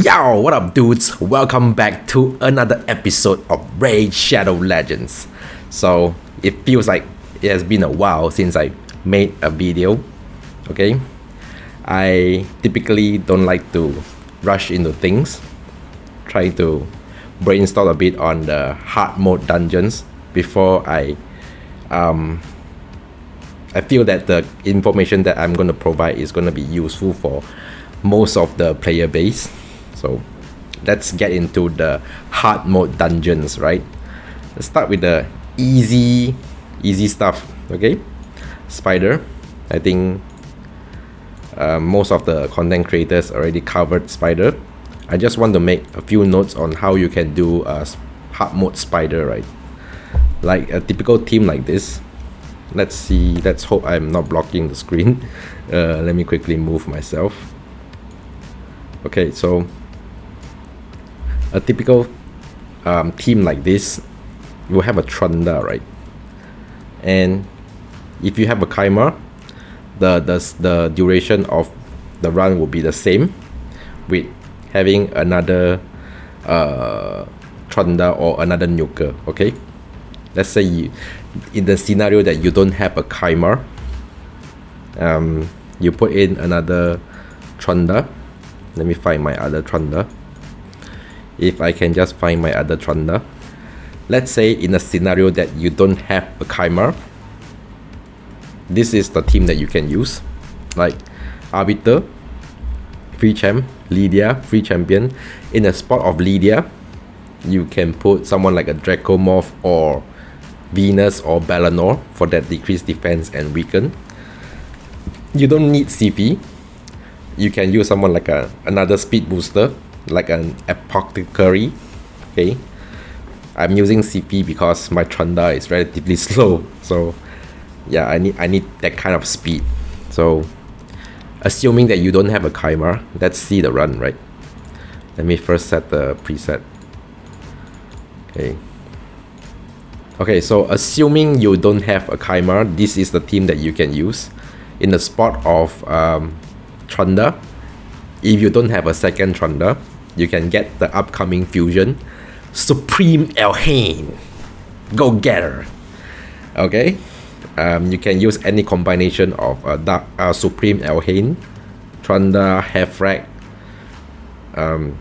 Yo, what up, dudes? Welcome back to another episode of Raid Shadow Legends. So, it feels like it has been a while since I made a video. Okay? I typically don't like to rush into things. Try to brainstorm a bit on the hard mode dungeons before I feel that the information that I'm going to provide is going to be useful for most of the player base. So let's get into the hard mode dungeons, right? Let's start with the easy stuff, okay? Spider. I think most of the content creators already covered Spider. I just want to make a few notes on how you can do a hard mode Spider, right? Like a typical team like this. Let's see, let's hope I'm not blocking the screen. Let me quickly move myself. Okay, so a typical team like this, you will have a Trunda, right? And if you have a Chimera, the duration of the run will be the same with having another Trunda or another Nuker, okay? Let's say in the scenario that you don't have a Chimera, you put in another Trunda. Let me find my other Trunda. If I can just find my other Trunda. Let's say in a scenario that you don't have a Chimera, this is the team that you can use. Like Arbiter, Free Champ, Lydia, Free Champion. In the spot of Lydia, you can put someone like a Dracomorph or Venus or Balanor for that decreased defense and weaken. You don't need CV. You can use someone like another speed booster, like an Apothecary. Okay, I'm using CP because my Trunda is relatively slow, so yeah, I need that kind of speed. So assuming that you don't have a Chimera, let's see the run, right? Let me first set the preset. Okay, so assuming you don't have a Chimera, this is the team that you can use. In the spot of Trunda, if you don't have a second Trunda, you can get the upcoming fusion, Supreme Elhain. Go get her. Okay, you can use any combination of Supreme Elhain, Trunda, Hefrag.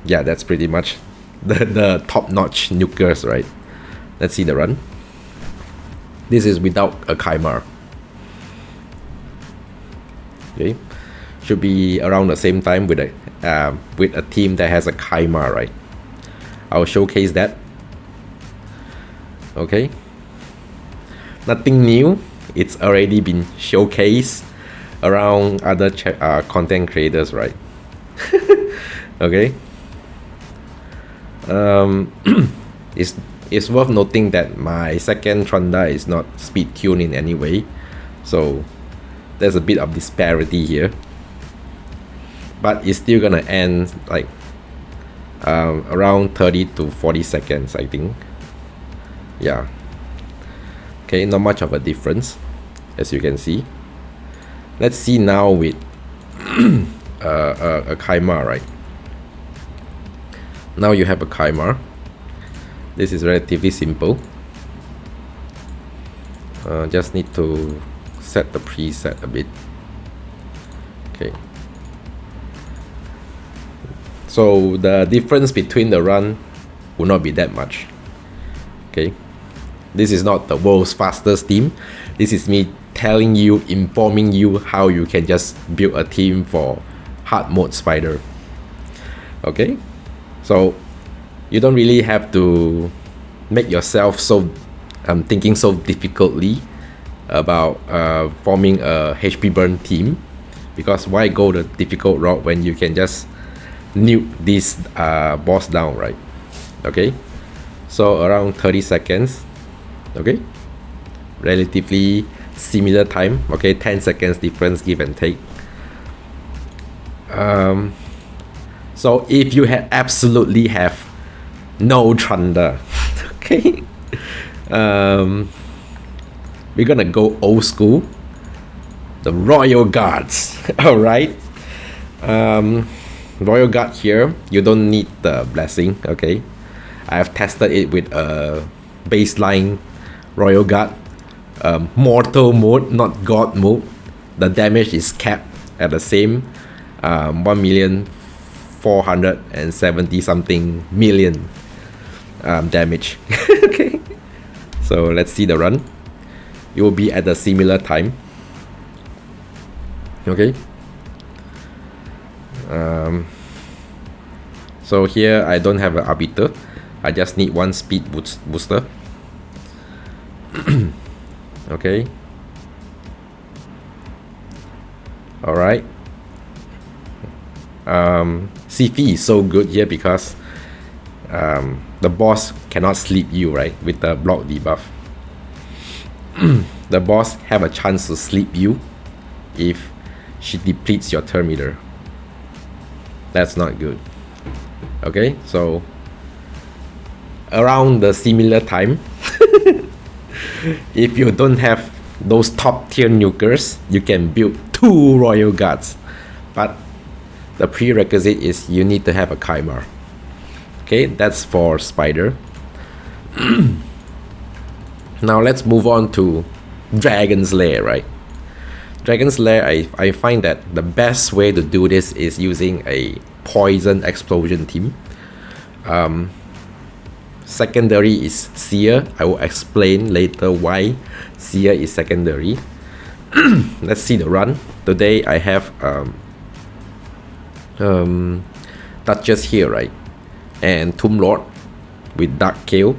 Yeah, that's pretty much the top-notch nukers, right? Let's see the run. This is without a Chimera. Okay, should be around the same time with a team that has a Chimera, right? I'll showcase that. Okay, nothing new. It's already been showcased around other content creators, right? Okay. It's worth noting that my second Trunda is not speed tuned in any way, so there's a bit of disparity here, but it's still gonna end like around 30 to 40 seconds, I think. Yeah, okay, not much of a difference, as you can see. Let's see now with a Chimera, right? Now you have a Chimera. This is relatively simple. Just need to set the preset a bit. Okay, so the difference between the run will not be that much. Okay, this is not the world's fastest team. This is me telling you, informing you how you can just build a team for hard mode Spider. Okay, so you don't really have to make yourself so thinking so difficultly about forming a HP burn team, because why go the difficult route when you can just nuke this boss down, right? Okay, so around 30 seconds. Okay, relatively similar time. Okay, 10 seconds difference, give and take. So if you absolutely have no Trunda, okay, we're gonna go old school, the Royal Guards. All right, Royal Guard here, you don't need the blessing, okay? I have tested it with a baseline Royal Guard, mortal mode, not god mode. The damage is capped at the same 1,470 something million damage. Okay, so let's see the run. It will be at a similar time. Okay. So here I don't have an arbiter. I just need one speed booster. Okay. Alright. CP is so good here because the boss cannot sleep you, right, with the block debuff. The boss have a chance to sleep you if she depletes your turn meter. That's not good. Okay, so around the similar time, if you don't have those top tier nukers, you can build 2 Royal Guards, but the prerequisite is you need to have a Chimera. Okay, that's for Spider. Now let's move on to Dragon's Lair, right? Dragon's Lair, I find that the best way to do this is using a poison explosion team. Secondary is Seer. I will explain later why Seer is secondary. Let's see the run. Today I have Duchess here, right? And Tomb Lord with Dark Kill.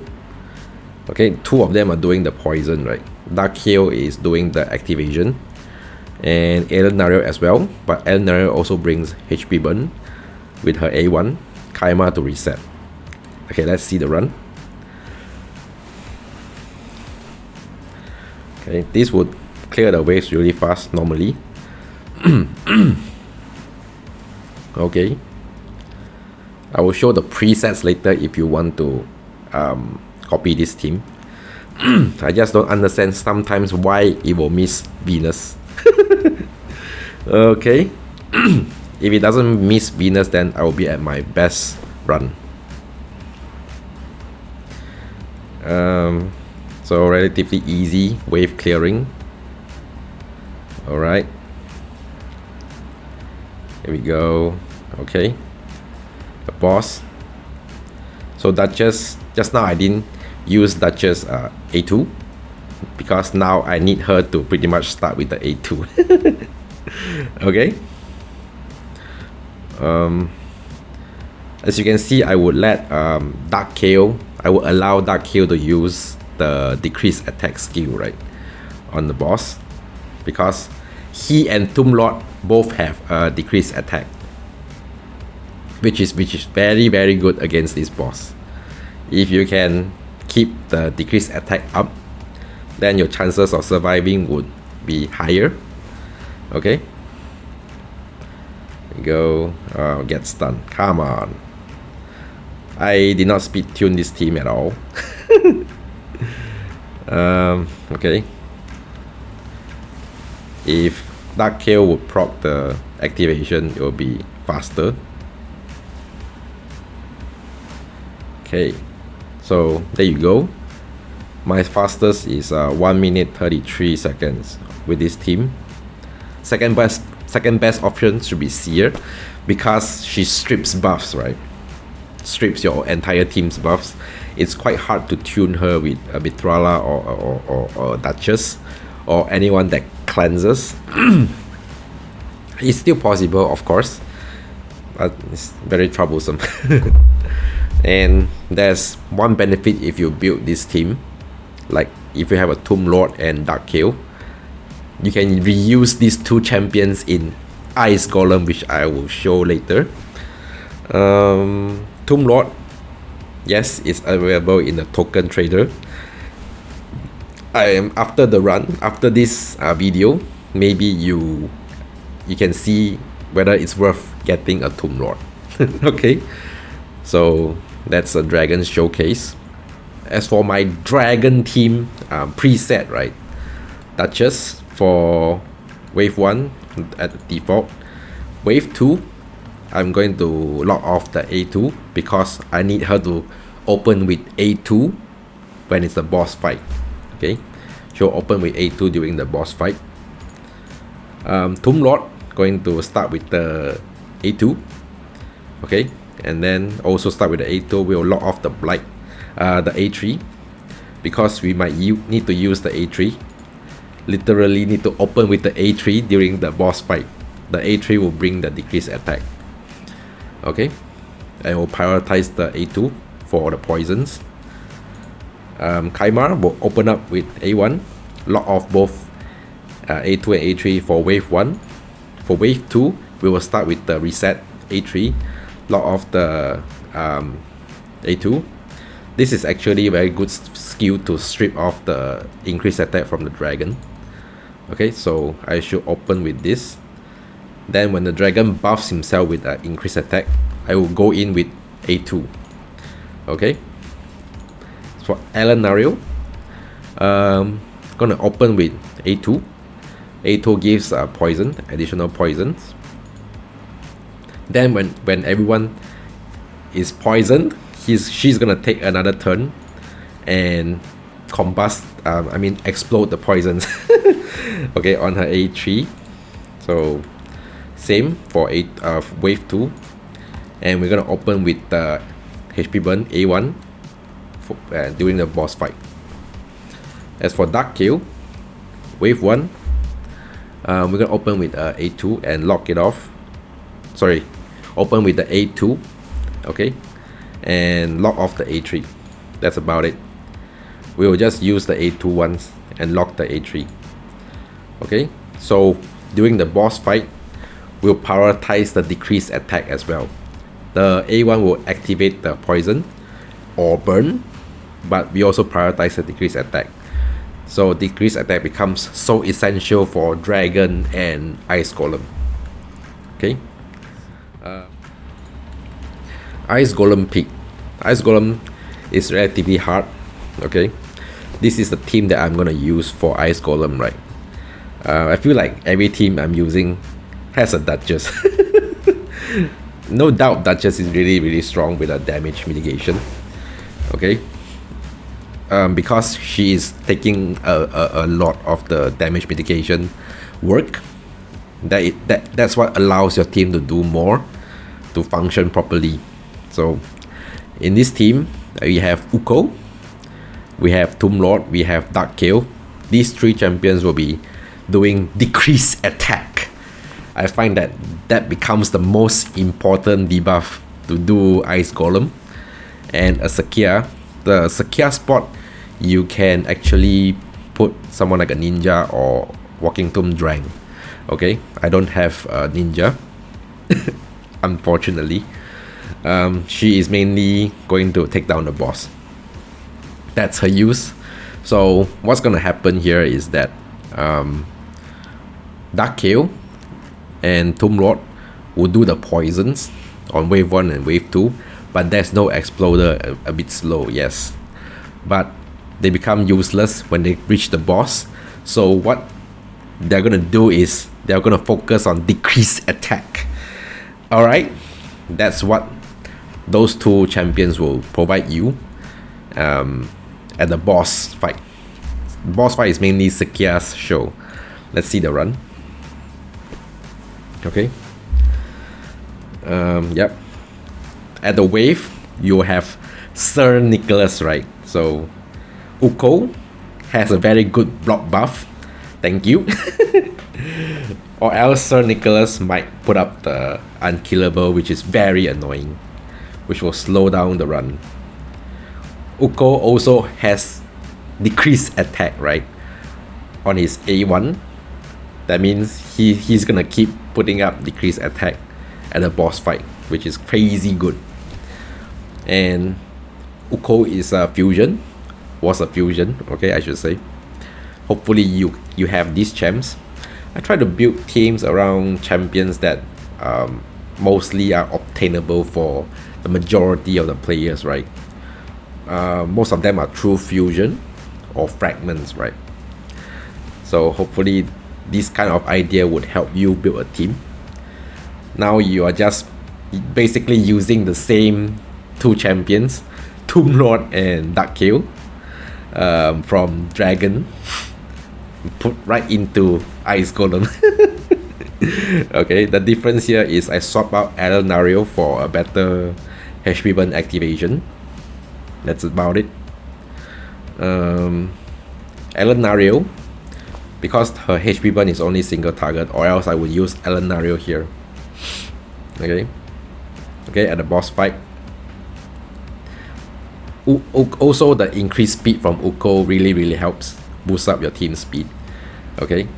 Okay, 2 of them are doing the poison, right? Dark Kill is doing the activation, and Elnario as well, but Elnario also brings HP burn with her A1 Chimera to reset. Okay, let's see the run. Okay, this would clear the waves really fast normally. Okay, I will show the presets later if you want to copy this team. I just don't understand sometimes why it will miss Venus. Okay. If it doesn't miss Venus, then I will be at my best run. So relatively easy wave clearing. Alright. Here we go. Okay. The boss. So Duchess, just now I didn't use Duchess A2 because now I need her to pretty much start with the A2. Okay. As you can see, I would let Dark Kael, I would allow Dark Kael to use the decreased attack skill, right, on the boss, because he and Tomb Lord both have decreased attack, which is very good against this boss. If you can keep the decreased attack up, then your chances of surviving would be higher. Okay. Go, get stunned. Come on. I did not speed tune this team at all. Okay. If Dark Kael would proc the activation, it will be faster. Okay, so there you go. My fastest is 1 minute 33 seconds with this team. Second best option should be Seer, because she strips buffs, right? Strips your entire team's buffs. It's quite hard to tune her with Mitrala or Duchess or anyone that cleanses. It's still possible, of course, but it's very troublesome. And there's one benefit if you build this team, like if you have a Tomb Lord and Dark Kael, you can reuse these 2 champions in Ice Golem, which I will show later. Tomb Lord, yes, it's available in the token trader. I am after the run, after this video, maybe you can see whether it's worth getting a Tomb Lord. Okay, so that's a dragon showcase. As for my dragon team preset, right, Duchess for wave 1 at default. Wave 2, I'm going to lock off the A2 because I need her to open with A2 when it's a boss fight. Okay, she'll open with A2 during the boss fight. Tomb Lord going to start with the A2. Okay, and then also start with the A2. We'll lock off the Blight, the A3, because we might need to use the A3. Literally need to open with the A3 during the boss fight. The A3 will bring the decreased attack. Okay, and we'll prioritize the A2 for the poisons. Kaimar will open up with A1, lock off both A2 and A3 for wave 1. For wave 2, we will start with the reset A3, lock off the A2. This is actually a very good skill to strip off the increased attack from the dragon. Okay, so I should open with this. Then when the dragon buffs himself with an increased attack, I will go in with A2. Okay, for Elenario, gonna open with A2. A2 gives poison, additional poisons. Then when everyone is poisoned, she's gonna take another turn and combust, explode the poisons. Okay, on her A3. So same for wave 2, and we're gonna open with the HP burn A1 during the boss fight. As for Dark Kill, wave 1, we're gonna open with A2 and lock it off. Sorry, open with the A2, okay, and lock off the A3. That's about it. We will just use the A2 once and lock the A3. Okay, so during the boss fight, we'll prioritize the decreased attack as well. The A1 will activate the poison or burn, but we also prioritize the decreased attack. So decreased attack becomes so essential for dragon and ice golem. Okay, ice golem pick. Ice golem is relatively hard. Okay, this is the team that I'm gonna use for ice golem, right? I feel like every team I'm using has a Duchess. No doubt Duchess is really strong with a damage mitigation. Okay, because she is taking a lot of the damage mitigation work. That's what allows your team to do more, to function properly. So in this team, we have Uko, we have Tomb Lord, we have Dark Kill. These three champions will be doing decreased attack. I find that becomes the most important debuff to do Ice Golem. And a Sakia, the Sakia spot, you can actually put someone like a Ninja or Walking Tomb Drang. Okay, I don't have a Ninja, unfortunately. She is mainly going to take down the boss. That's her use. So what's gonna happen here is that Dark Kill and Tomb Lord will do the poisons on wave 1 and wave 2, but there's no exploder, a bit slow, yes, but they become useless when they reach the boss. So what they're gonna do is they're gonna focus on decreased attack. Alright, that's what those two champions will provide you at the boss fight. The boss fight is mainly Sakia's show. Let's see the run. Okay. Yep. At the wave, you have Sir Nicholas, right? So Uko has a very good block buff. Thank you. Or else Sir Nicholas might put up the unkillable, which is very annoying, which will slow down the run. Uko also has decreased attack, right, on his A1. That means he's gonna keep putting up decreased attack at the boss fight, which is crazy good. And Uko is a fusion, was a fusion, okay, I should say. Hopefully you have these champs. I try to build teams around champions that mostly are obtainable for the majority of the players, right? Most of them are true fusion or fragments, right? So hopefully this kind of idea would help you build a team. Now you are just basically using the same two champions, Tomb Lord and Dark Kill, from Dragon, put right into Ice Golem. Okay, the difference here is I swap out Elenario for a better HP burn activation. That's about it. Elenario, because her HP burn is only single target, or else I would use Elenario here. Okay, at the boss fight. Also, the increased speed from Uko really helps boost up your team speed. Okay.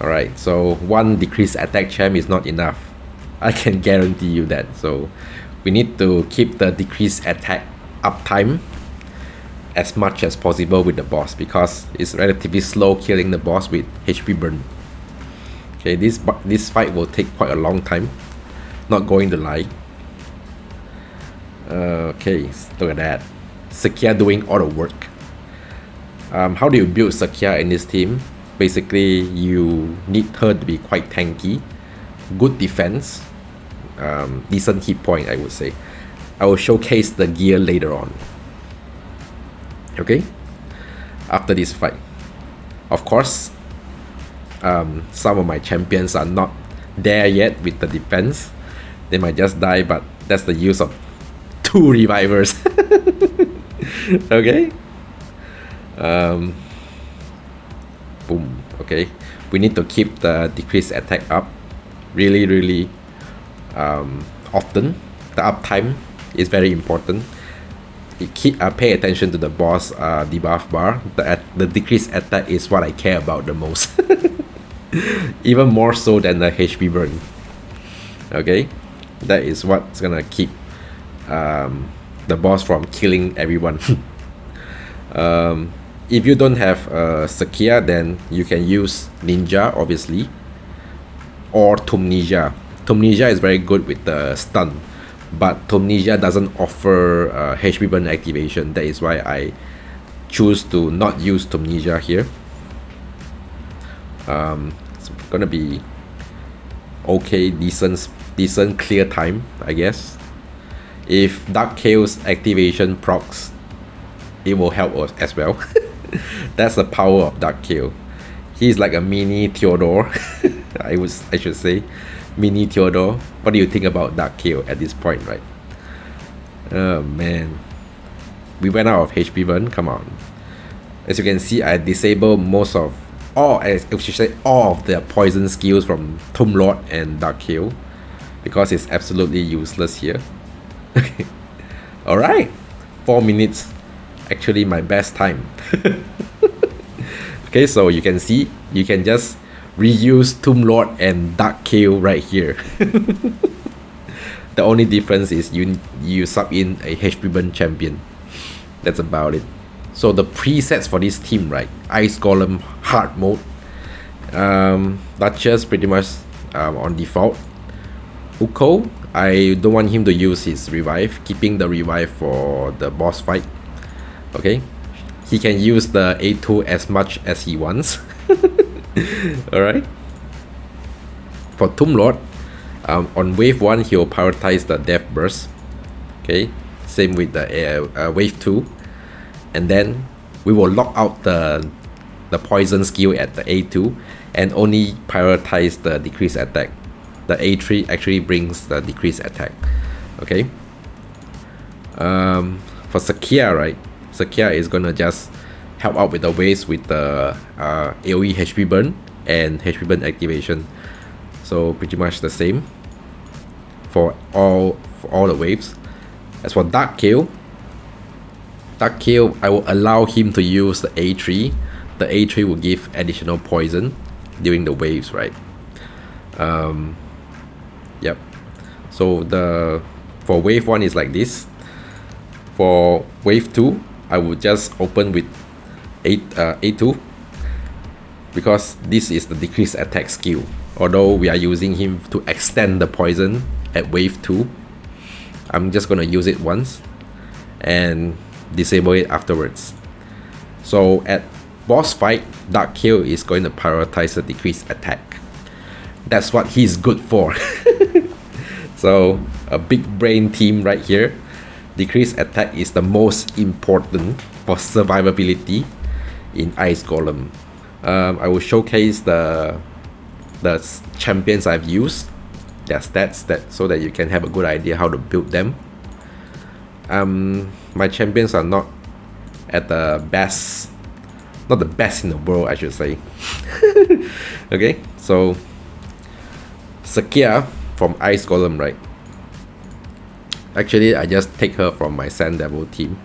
Alright, so one decreased attack champ is not enough. I can guarantee you that. So we need to keep the decreased attack uptime as much as possible with the boss, because it's relatively slow killing the boss with HP burn. Okay, this fight will take quite a long time, not going to lie. Okay, look at that. Sakia doing all the work. How do you build Sakia in this team? Basically, you need her to be quite tanky, good defense, decent hit point, I would say. I will showcase the gear later on. Okay, after this fight. Of course, some of my champions are not there yet with the defense. They might just die, but that's the use of 2 revivers. Okay. Boom. Okay, we need to keep the decreased attack up really often. The uptime is very important. Pay attention to the boss debuff bar. The decreased attack is what I care about the most. Even more so than the HP burn. Okay, that is what's gonna keep the boss from killing everyone. If you don't have Sakia, then you can use Ninja, obviously, or Tumnija. Tumnija is very good with the stun, but Tumnija doesn't offer HP burn activation. That is why I choose to not use Tumnija here. It's gonna be okay, decent clear time, I guess. If Dark Chaos activation procs, it will help us as well. That's the power of Dark Kill. He's like a mini Theodore. I should say mini Theodore. What do you think about Dark Kill at this point, right? Oh man, we went out of HP burn. Come on. As you can see, I disabled all of the poison skills from Tomb Lord and Dark Kill, because it's absolutely useless here. Alright, 4 minutes. Actually my best time. Okay, so you can see, you can just reuse Tomb Lord and Dark Kill right here. The only difference is you sub in a HP burn champion. That's about it. So the presets for this team, right? Ice Golem hard mode, Duchess pretty much on default. Uko, I don't want him to use his revive, keeping the revive for the boss fight. Okay, he can use the A2 as much as he wants. Alright. For Tomb Lord, on wave 1 he'll prioritize the death burst. Okay, same with the wave 2, and then we will lock out the poison skill at the A2 and only prioritize the decreased attack. The A3 actually brings the decreased attack. Okay. For Sakia, right? Sakia is gonna just help out with the waves with the AoE HP burn and HP burn activation. So pretty much the same for all the waves. As for Dark Kill, I will allow him to use the A3. The A3 will give additional poison during the waves, right? Yep. So for wave 1 is like this. For wave 2, I will just open with A2, because this is the decreased attack skill. Although we are using him to extend the poison at wave 2, I'm just gonna use it once and disable it afterwards. So at boss fight, Dark Kill is going to prioritize the decreased attack. That's what he's good for. So a big brain team right here. Decreased attack is the most important for survivability in Ice Golem. I will showcase the champions I've used, their stats, so that you can have a good idea how to build them. My champions are not at the best, not the best in the world, I should say. Okay, so Sakia from Ice Golem, right? Actually, I just take her from my Sand Devil team.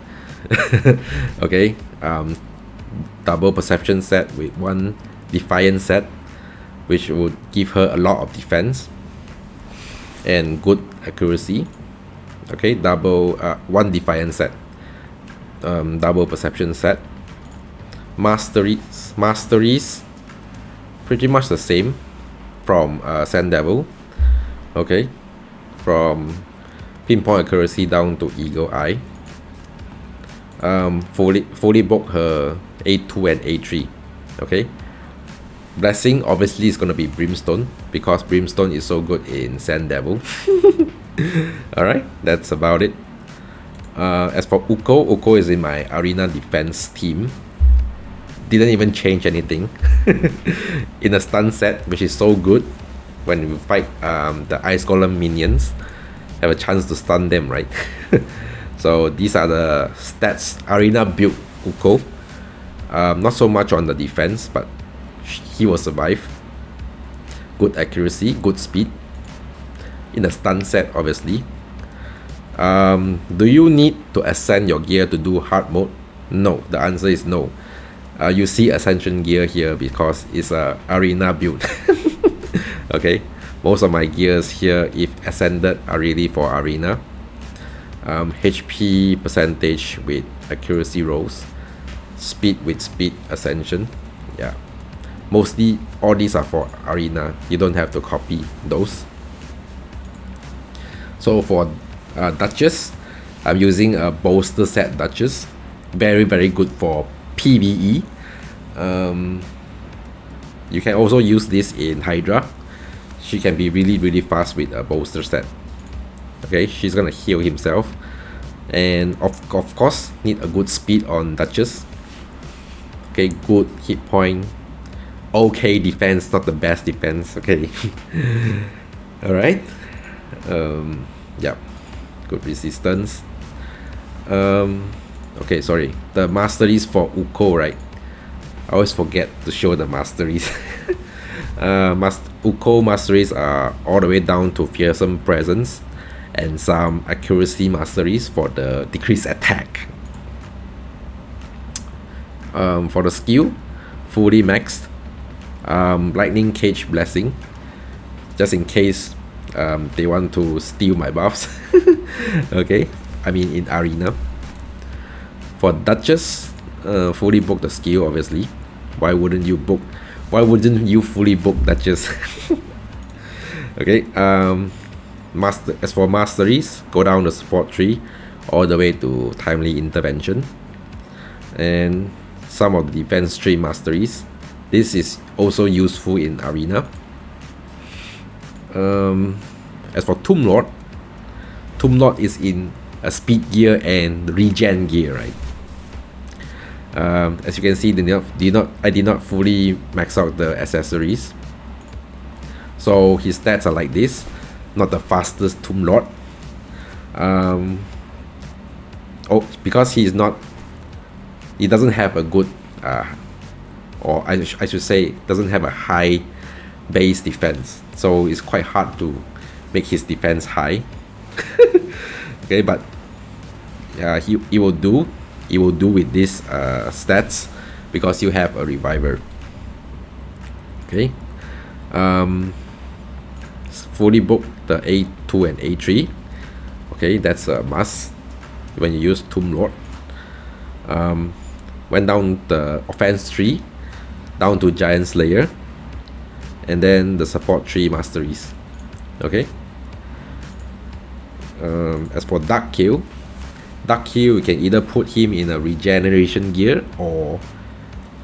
Okay, double perception set with one defiance set, which would give her a lot of defense and good accuracy. Okay, double one defiance set, double perception set. Masteries, pretty much the same from Sand Devil. Okay, from pinpoint accuracy down to eagle eye. Fully book her A2 and A3. Okay, blessing obviously is gonna be brimstone because brimstone is so good in Sand Devil. Alright, that's about it. As for Uko is in my arena defense team. Didn't even change anything. In a stun set, which is so good when you fight the Ice Golem minions, have a chance to stun them, right? So these are the stats arena build Uko. Not so much on the defense, but he will survive. Good accuracy, good speed. In a stun set, obviously. Do you need to ascend your gear to do hard mode? No, the answer is no. You see ascension gear here because it's a arena build. Okay, most of my gears here, if ascended, are really for arena. HP percentage with accuracy rolls, speed with speed ascension. Yeah, mostly all these are for arena. You don't have to copy those. So for Duchess, I'm using a bolster set Duchess. Very good for PvE. You can also use this in Hydra. She can be really fast with a bolster set. Okay, she's gonna heal himself, and of course need a good speed on Duchess. Okay, good hit point. Okay defense, not the best defense. Okay. All right. Yeah, good resistance. Okay, sorry. The masteries for Uko, right? I always forget to show the masteries. Uko masteries are all the way down to fearsome presence and some accuracy masteries for the decreased attack. For the skill, fully maxed. Lightning cage blessing, just in case they want to steal my buffs. Okay, I mean in arena. For Duchess, fully book the skill, obviously. Why wouldn't you fully book Duchess? Okay, as for masteries, go down the support tree all the way to timely intervention, and some of the defense tree masteries. This is also useful in arena. As for Tomb Lord is in a speed gear and regen gear, right? As you can see, I did not fully max out the accessories, so his stats are like this. Not the fastest Tomb Lord. Because he doesn't have a good or I should say doesn't have a high base defense, so it's quite hard to make his defense high. Okay, but yeah, he will do with these stats because you have a reviver. Okay, fully book the A2 and A3. Okay, that's a must when you use Tomb Lord. Went down the offense tree down to Giant Slayer, and then the support tree masteries. Okay. As for Dark Kill, you can either put him in a regeneration gear or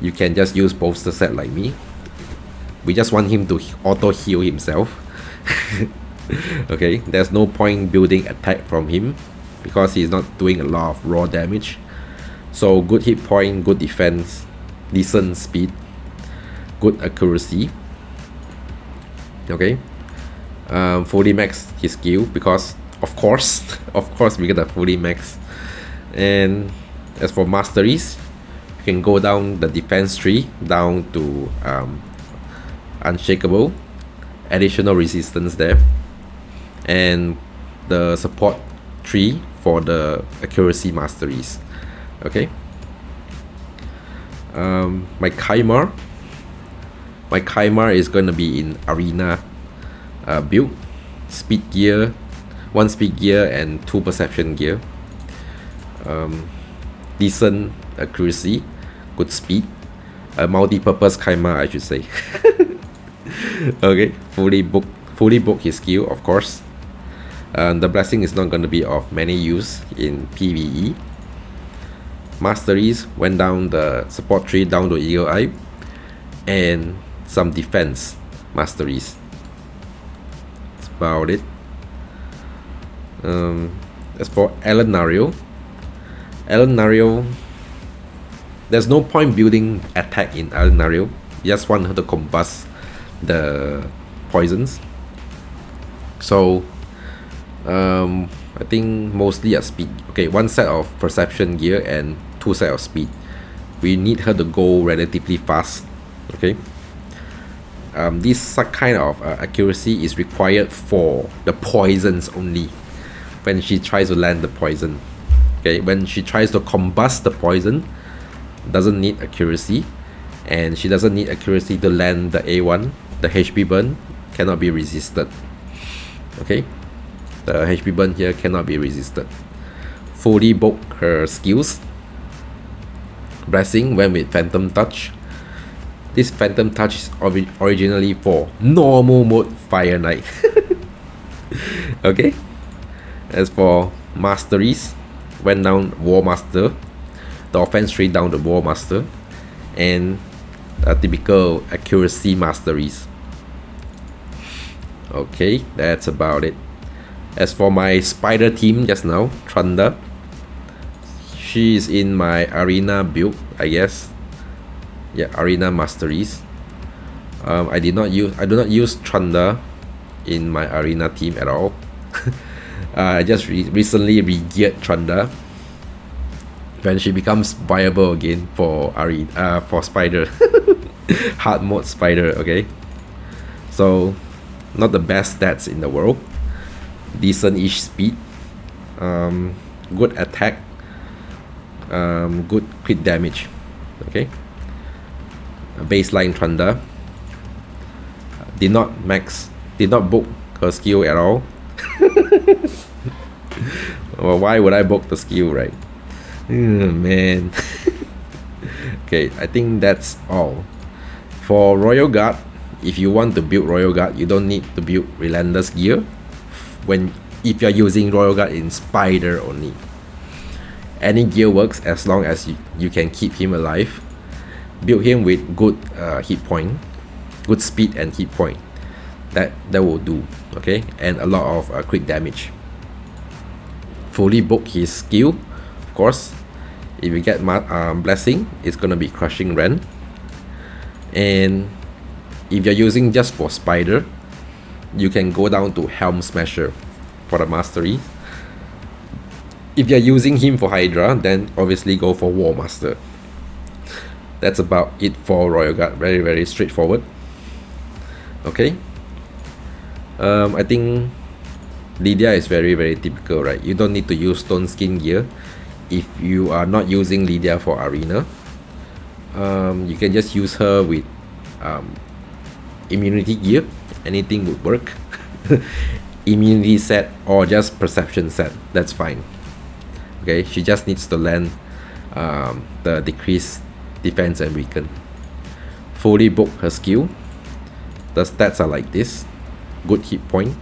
you can just use bolster set like me. We just want him to auto heal himself. Okay, there's no point building attack from him because he's not doing a lot of raw damage. So good hit point, good defense, decent speed, good accuracy. Okay, fully max his skill because of course we get a fully max. And as for masteries, you can go down the defense tree down to unshakable, additional resistance there, and the support tree for the accuracy masteries. Okay, my Kymar is going to be in arena build, speed gear, 1 speed gear and 2 perception gear, decent accuracy, good speed, a multi-purpose Kymar, I should say. Okay, fully book his skill, of course. The blessing is not going to be of many use in PvE. Masteries went down the support tree down to Eagle Eye, and some defense masteries. That's about it. As for Elenario, there's no point building attack in Elenario. You just want her to combust the poisons. So I think mostly a speed. Okay, 1 set of perception gear and 2 set of speed. We need her to go relatively fast. Okay, this kind of accuracy is required for the poisons only. When she tries to land the poison, okay, when she tries to combust the poison, doesn't need accuracy, and she doesn't need accuracy to land the A1. The HP burn cannot be resisted. Okay, the HP burn here cannot be resisted. Fully book her skills. Blessing went with Phantom Touch. This Phantom Touch is originally for normal mode Fire Knight. Okay, as for masteries, went down War Master, the offense tree down to War Master, and typical accuracy masteries. Okay, that's about it. As for my spider team just now, Trunda, she is in my arena build, I guess. Yeah, arena masteries. I do not use Trunda in my arena team at all. I just recently re-geared Trunda when she becomes viable again for spider. Hard mode spider. Okay, so not the best stats in the world, decent-ish speed, good attack, good crit damage. Okay, baseline Trunda, did not book her skill at all. Well, why would I book the skill, right? Man. Okay, I think that's all. For Royal Guard, if you want to build Royal Guard, you don't need to build Relentless gear if you're using Royal Guard in Spider only. Any gear works as long as you can keep him alive. Build him with good hit point, good speed and hit point. That will do. Okay, and a lot of crit damage. Fully book his skill, of course. If you get blessing, it's gonna be Crushing Ren. And if you're using just for Spider, you can go down to Helm Smasher for the mastery. If you're using him for Hydra, then obviously go for War Master. That's about it for Royal Guard. Very, very straightforward. Okay. I think Lydia is very, very typical, right? You don't need to use Stone Skin gear if you are not using Lydia for arena. You can just use her with immunity gear. Anything would work. Immunity set or just perception set, that's fine. Okay, she just needs to land the decreased defense and weaken. Fully book her skill. The stats are like this: good hit point,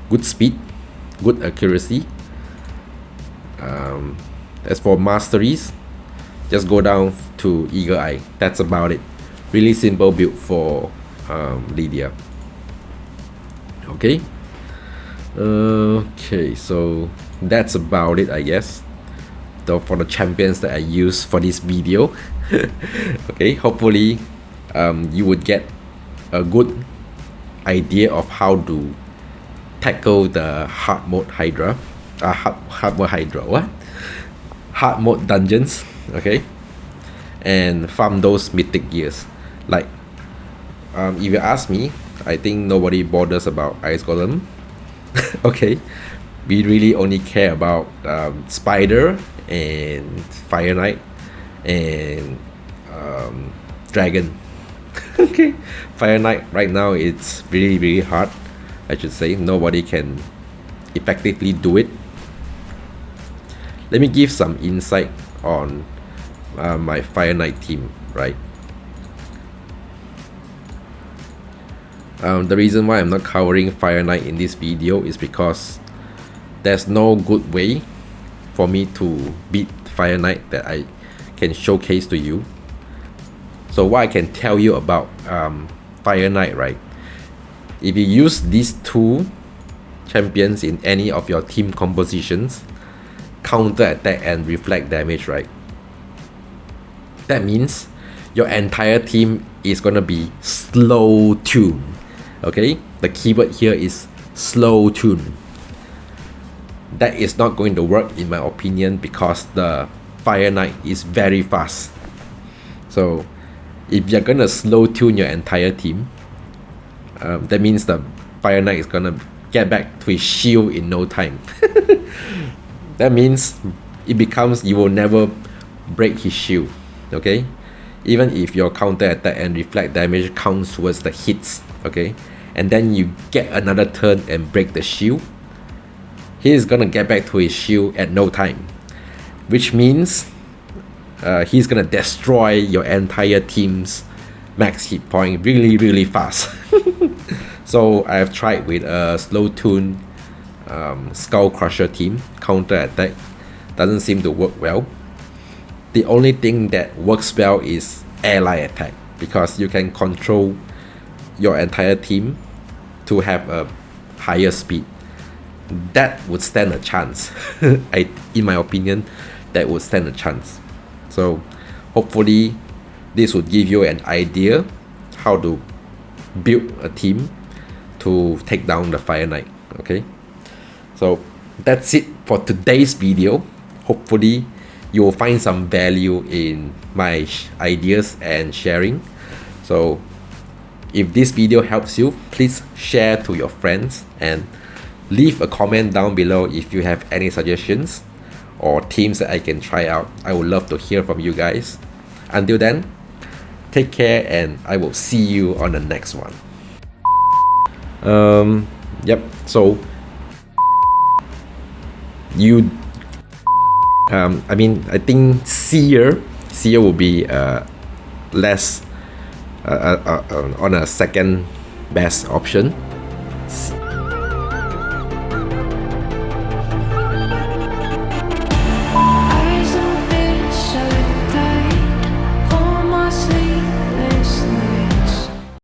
good speed, good accuracy. As for masteries, just go down to Eagle Eye. That's about it. Really simple build for Lydia. Okay. Okay, so that's about it, I guess. Though for the champions that I use for this video. Okay, hopefully you would get a good idea of how to tackle the hard mode Hydra. Hard mode Hydra, what? Hard mode dungeons, okay? And farm those mythic gears. Like, if you ask me, I think nobody bothers about Ice Golem. Okay, we really only care about Spider and Fire Knight and Dragon. Okay, Fire Knight right now it's really hard, I should say. Nobody can effectively do it. Let me give some insight on my Fire Knight team, right? The reason why I'm not covering Fire Knight in this video is because there's no good way for me to beat Fire Knight that I can showcase to you. So what I can tell you about Fire Knight, right? If you use these two champions in any of your team compositions, counter attack and reflect damage, right? That means your entire team is gonna be slow tuned. Okay, the keyword here is slow tune. That is not going to work in my opinion because the Fire Knight is very fast. So if you're gonna slow tune your entire team, that means the Fire Knight is gonna get back to his shield in no time. That means it becomes you will never break his shield. Okay, even if your counter attack and reflect damage counts towards the hits, okay, and then you get another turn and break the shield, he is gonna get back to his shield at no time, which means he's gonna destroy your entire team's max hit point really fast. So I have tried with a slow tune Skull Crusher team. Counter attack doesn't seem to work well. The only thing that works well is ally attack, because you can control your entire team to have a higher speed. That would stand a chance. In my opinion, that would stand a chance. So hopefully this would give you an idea how to build a team to take down the Fire Knight. Okay, so that's it for today's video. Hopefully you will find some value in my ideas and sharing. So if this video helps you, please share to your friends and leave a comment down below if you have any suggestions or teams that I can try out. I would love to hear from you guys. Until then, take care and I will see you on the next one. Yep, so you I think Seer will be less on a second best option.